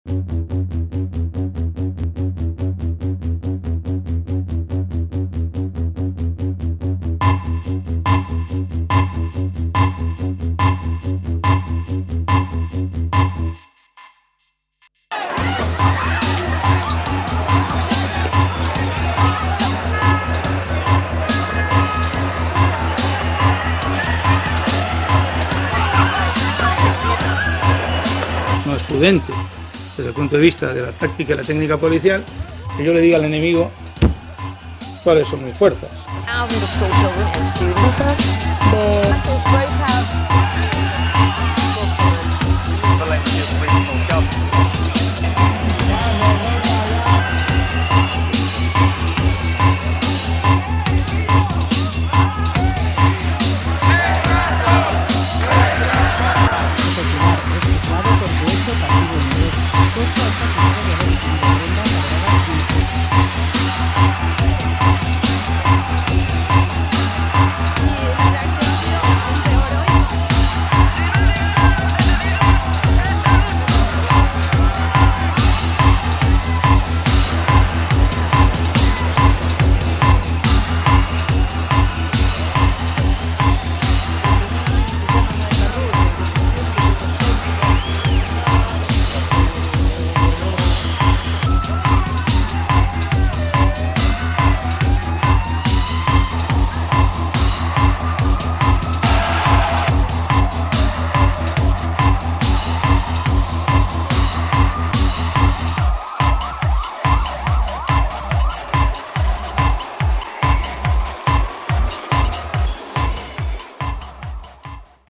No es prudente, desde el punto de vista de la táctica y la técnica policial, que yo le diga al enemigo cuáles son mis fuerzas. School children and students.